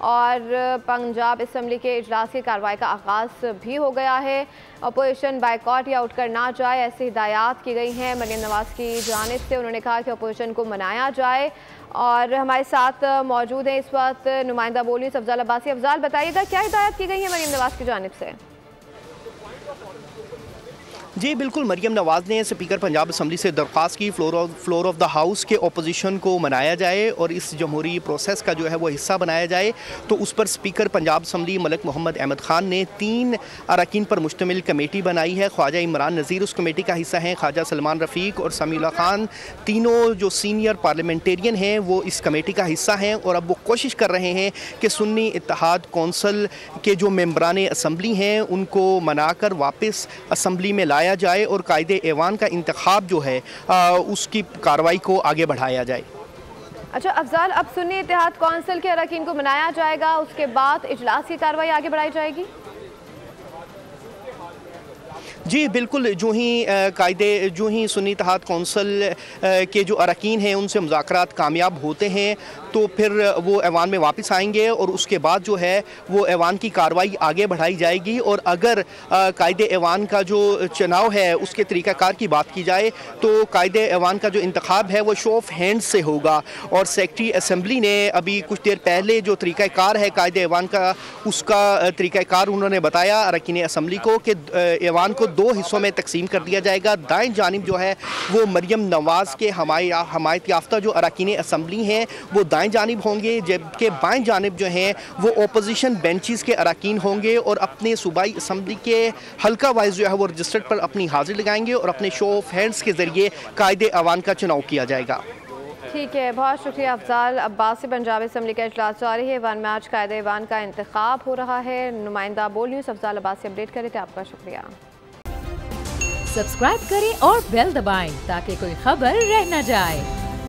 और पंजाब असम्बली के इजलास की कार्रवाई का आगाज़ भी हो गया है। अपोजिशन बाइकॉट या उठकर ना जाए ऐसी हिदायत की गई हैं मरियम नवाज़ की जानिब से। उन्होंने कहा कि अपोजिशन को मनाया जाए। और हमारे साथ मौजूद हैं इस वक्त नुमाइंदा बोली अफजाल अब्बासी। अफजाल, बताइएगा क्या हिदायत की गई है मरियम नवाज़ की जानिब से? जी बिल्कुल, मरियम नवाज़ ने स्पीकर पंजाब असम्बली से दरख्वास्त की फ्लोर ऑफ द हाउस के ओपोजिशन को मनाया जाए और इस जमहूरी प्रोसेस का जो है वो हिस्सा बनाया जाए। तो उस पर स्पीकर पंजाब असम्बली मलिक मोहम्मद अहमद ख़ान ने 3 अरकान पर मुश्तमिल कमेटी बनाई है। ख्वाजा इमरान नज़ीर उस कमेटी का हिस्सा हैं, ख्वाजा सलमान रफ़ीक और समीउल्लाह खान, तीनों जो सीनियर पार्लियामेंटेरियन हैं वो इस कमेटी का हिस्सा हैं। और अब वो कोशिश कर रहे हैं कि सुन्नी इत्तेहाद कौंसल के जो मेंबरान असम्बली हैं उनको मनाकर वापस असम्बली में लाया जाए और कायदे ऐवान का इंतखाब जो है उसकी कार्रवाई को आगे बढ़ाया जाए। अच्छा अफजाल, अब सुन्नी इत्तेहाद कौंसिल के अरकान को मनाया जाएगा, उसके बाद इजलास की कार्रवाई आगे बढ़ाई जाएगी? जी बिल्कुल, जो ही सुन्नी इत्तेहाद कौंसिल के जो अरकान हैं उनसे मुज़ाकरात कामयाब होते हैं तो फिर वो ऐवान में वापस आएंगे और उसके बाद जो है वो ऐवान की कार्रवाई आगे बढ़ाई जाएगी। और अगर कायदे ऐवान का जो चुनाव है उसके तरीक़ाकार की बात की जाए तो कायदे ऐवान का जो इंतखाब है वो शो ऑफ हैंड से होगा। और सेक्रेटरी असम्बली ने अभी कुछ देर पहले जो तरीक़ाकार है कायदे ऐवान का, उसका तरीक़ाकार उन्होंने बताया अरकान असम्बली को कि ऐवान को 2 हिस्सों में तकसीम कर दिया जाएगा। दाएं जानिब जो है वो मरियम नवाज़ के हमायत याफ्ता जो अरकान असम्बली हैं वो दाएं जानिब होंगे, जबकि बाएं जानिब जो हैं वो ओपोजिशन बेंचेस के अरकान होंगे और अपने सूबाई असम्बली के हल्का वाइज जो है वो रजिस्टर्ड पर अपनी हाजिर लगाएंगे और अपने शो ऑफ हैंड्स के ज़रिए कायदे ऐवान का चुनाव किया जाएगा। ठीक है, बहुत शुक्रिया अफजाल अब्बासी। पंजाब असम्बली का इजलास जारी है, ऐवान में आज कायदे ऐवान का इंतखाब हो रहा है। नुमाइंदा बोल न्यूज़ अफजाल अब्बासी अपडेट करे थे, आपका शुक्रिया। सब्सक्राइब करें और बेल दबाएं ताकि कोई खबर रह न जाए।